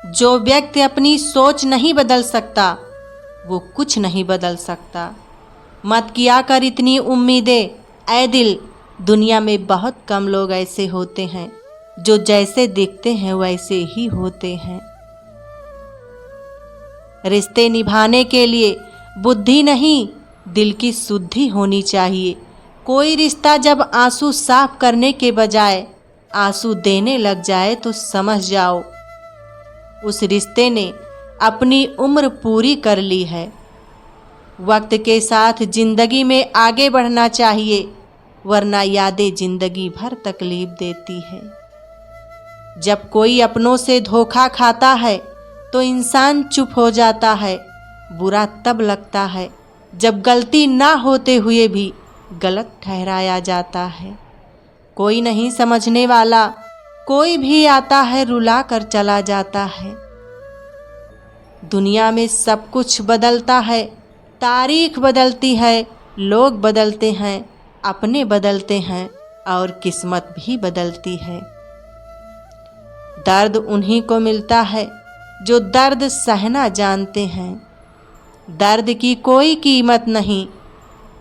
जो व्यक्ति अपनी सोच नहीं बदल सकता वो कुछ नहीं बदल सकता। मत किया कर इतनी उम्मीदें ऐ दिल, दुनिया में बहुत कम लोग ऐसे होते हैं जो जैसे दिखते हैं वैसे ही होते हैं। रिश्ते निभाने के लिए बुद्धि नहीं, दिल की शुद्धि होनी चाहिए। कोई रिश्ता जब आंसू साफ करने के बजाय आंसू देने लग जाए तो समझ जाओ उस रिश्ते ने अपनी उम्र पूरी कर ली है। वक्त के साथ जिंदगी में आगे बढ़ना चाहिए, वरना यादें जिंदगी भर तकलीफ देती है। जब कोई अपनों से धोखा खाता है तो इंसान चुप हो जाता है। बुरा तब लगता है जब गलती ना होते हुए भी गलत ठहराया जाता है। कोई नहीं समझने वाला, कोई भी आता है रुला कर चला जाता है। दुनिया में सब कुछ बदलता है, तारीख बदलती है, लोग बदलते हैं, अपने बदलते हैं और किस्मत भी बदलती है। दर्द उन्हीं को मिलता है जो दर्द सहना जानते हैं। दर्द की कोई कीमत नहीं,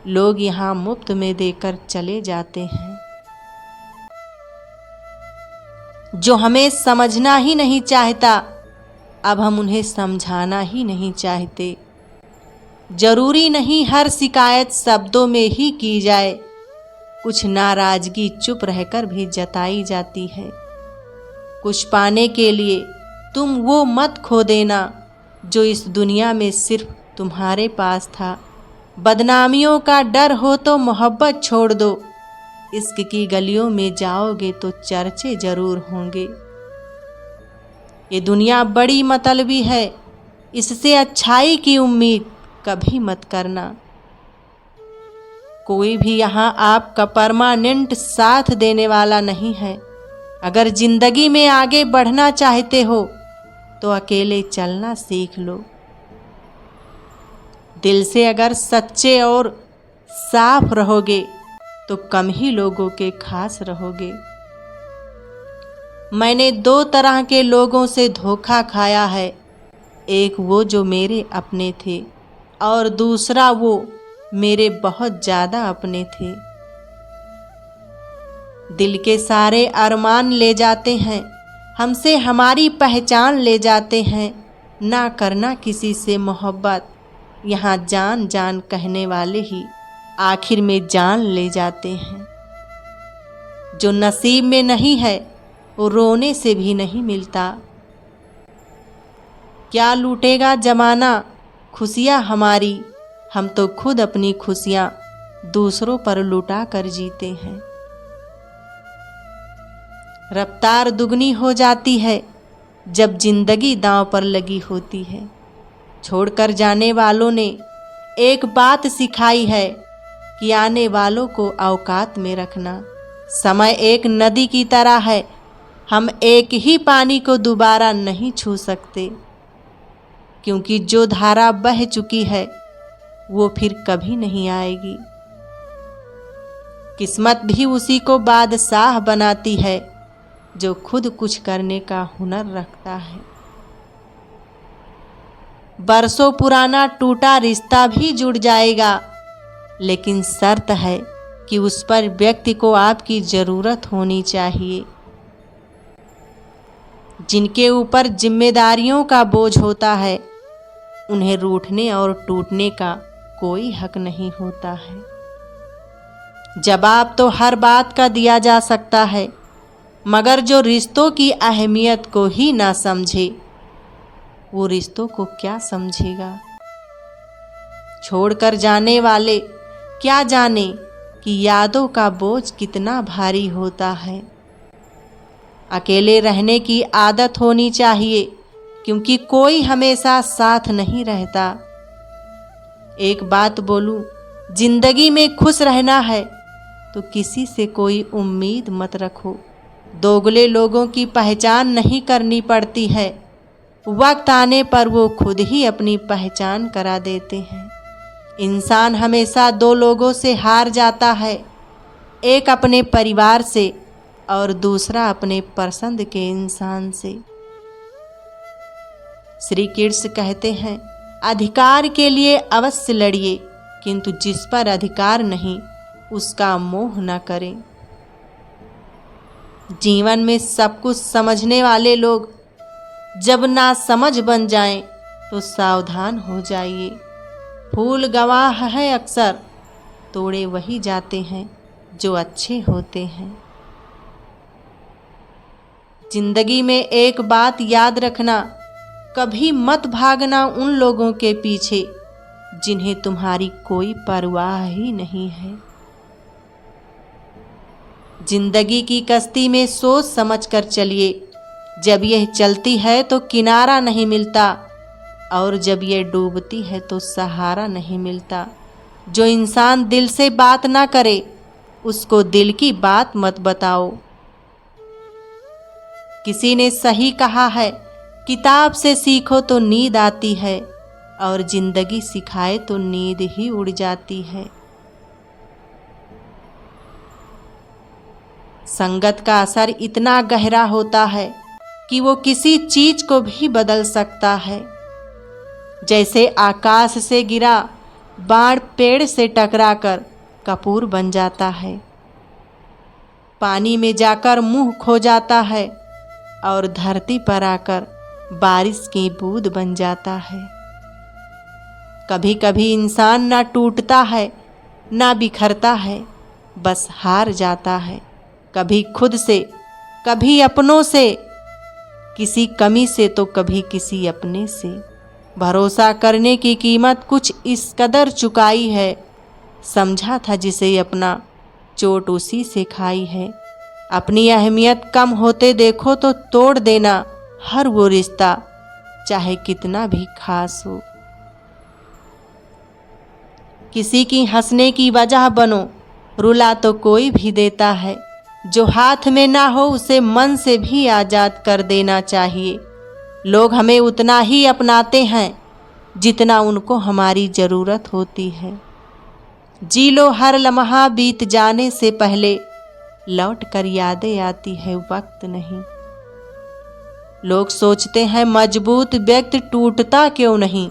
लोग यहाँ मुफ्त में देकर चले जाते हैं। जो हमें समझना ही नहीं चाहता, अब हम उन्हें समझाना ही नहीं चाहते। जरूरी नहीं हर शिकायत शब्दों में ही की जाए, कुछ नाराजगी चुप रहकर भी जताई जाती है। कुछ पाने के लिए तुम वो मत खो देना जो इस दुनिया में सिर्फ तुम्हारे पास था। बदनामियों का डर हो तो मोहब्बत छोड़ दो, इश्क की गलियों में जाओगे तो चर्चे जरूर होंगे। ये दुनिया बड़ी मतलबी है, इससे अच्छाई की उम्मीद कभी मत करना। कोई भी यहाँ आपका परमानेंट साथ देने वाला नहीं है। अगर जिंदगी में आगे बढ़ना चाहते हो तो अकेले चलना सीख लो। दिल से अगर सच्चे और साफ रहोगे तो कम ही लोगों के खास रहोगे। मैंने दो तरह के लोगों से धोखा खाया है, एक वो जो मेरे अपने थे और दूसरा वो मेरे बहुत ज़्यादा अपने थे। दिल के सारे अरमान ले जाते हैं हमसे, हमारी पहचान ले जाते हैं। ना करना किसी से मोहब्बत, यहाँ जान जान कहने वाले ही आखिर में जान ले जाते हैं। जो नसीब में नहीं है वो रोने से भी नहीं मिलता। क्या लूटेगा जमाना खुशियाँ हमारी, हम तो खुद अपनी खुशियाँ दूसरों पर लुटा कर जीते हैं। रफ्तार दुगनी हो जाती है जब जिंदगी दांव पर लगी होती है। छोड़कर जाने वालों ने एक बात सिखाई है कि आने वालों को औकात में रखना। समय एक नदी की तरह है, हम एक ही पानी को दोबारा नहीं छू सकते, क्योंकि जो धारा बह चुकी है वो फिर कभी नहीं आएगी। किस्मत भी उसी को बादशाह बनाती है जो खुद कुछ करने का हुनर रखता है। बरसों पुराना टूटा रिश्ता भी जुड़ जाएगा, लेकिन शर्त है कि उस पर व्यक्ति को आपकी ज़रूरत होनी चाहिए। जिनके ऊपर जिम्मेदारियों का बोझ होता है उन्हें रूठने और टूटने का कोई हक नहीं होता है। जवाब तो हर बात का दिया जा सकता है, मगर जो रिश्तों की अहमियत को ही ना समझे वो रिश्तों को क्या समझेगा। छोड़कर जाने वाले क्या जाने कि यादों का बोझ कितना भारी होता है। अकेले रहने की आदत होनी चाहिए, क्योंकि कोई हमेशा साथ नहीं रहता। एक बात बोलूं, जिंदगी में खुश रहना है तो किसी से कोई उम्मीद मत रखो। दोगले लोगों की पहचान नहीं करनी पड़ती है, वक्त आने पर वो खुद ही अपनी पहचान करा देते हैं। इंसान हमेशा दो लोगों से हार जाता है, एक अपने परिवार से और दूसरा अपने पसंद के इंसान से। श्री कृष्ण कहते हैं, अधिकार के लिए अवश्य लड़िए, किंतु जिस पर अधिकार नहीं उसका मोह न करें। जीवन में सब कुछ समझने वाले लोग जब ना समझ बन जाएं तो सावधान हो जाइए। फूल गवाह है अक्सर, तोड़े वही जाते हैं जो अच्छे होते हैं। जिंदगी में एक बात याद रखना, कभी मत भागना उन लोगों के पीछे जिन्हें तुम्हारी कोई परवाह ही नहीं है। जिंदगी की कश्ती में सोच समझ कर चलिए, जब यह चलती है तो किनारा नहीं मिलता, और जब यह डूबती है तो सहारा नहीं मिलता। जो इंसान दिल से बात ना करे उसको दिल की बात मत बताओ। किसी ने सही कहा है, किताब से सीखो तो नींद आती है, और जिंदगी सिखाए तो नींद ही उड़ जाती है। संगत का असर इतना गहरा होता है कि वो किसी चीज को भी बदल सकता है। जैसे आकाश से गिरा बाण पेड़ से टकराकर कपूर बन जाता है, पानी में जाकर मुंह खो जाता है, और धरती पर आकर बारिश की बूंद बन जाता है। कभी कभी इंसान ना टूटता है ना बिखरता है, बस हार जाता है, कभी खुद से, कभी अपनों से, किसी कमी से तो कभी किसी अपने से। भरोसा करने की कीमत कुछ इस कदर चुकाई है, समझा था जिसे अपना चोट उसी से खाई है। अपनी अहमियत कम होते देखो तो तोड़ देना हर वो रिश्ता, चाहे कितना भी खास हो। किसी की हंसने की वजह बनो, रुला तो कोई भी देता है। जो हाथ में ना हो उसे मन से भी आजाद कर देना चाहिए। लोग हमें उतना ही अपनाते हैं जितना उनको हमारी ज़रूरत होती है। जी लो हर लम्हा, बीत जाने से पहले लौट कर यादें आती है, वक्त नहीं। लोग सोचते हैं मजबूत व्यक्ति टूटता क्यों नहीं,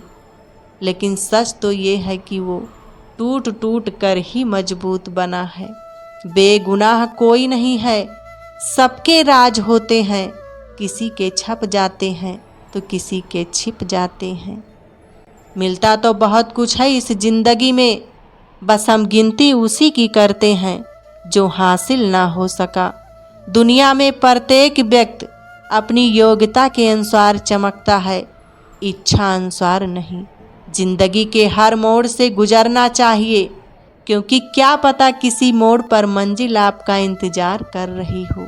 लेकिन सच तो ये है कि वो टूट टूट कर ही मजबूत बना है। बेगुनाह कोई नहीं है, सबके राज होते हैं, किसी के छप जाते हैं तो किसी के छिप जाते हैं। मिलता तो बहुत कुछ है इस जिंदगी में, बस हम गिनती उसी की करते हैं जो हासिल ना हो सका। दुनिया में प्रत्येक व्यक्ति अपनी योग्यता के अनुसार चमकता है, इच्छा अनुसार नहीं। जिंदगी के हर मोड़ से गुजरना चाहिए, क्योंकि क्या पता किसी मोड़ पर मंजिल आपका इंतजार कर रही हो।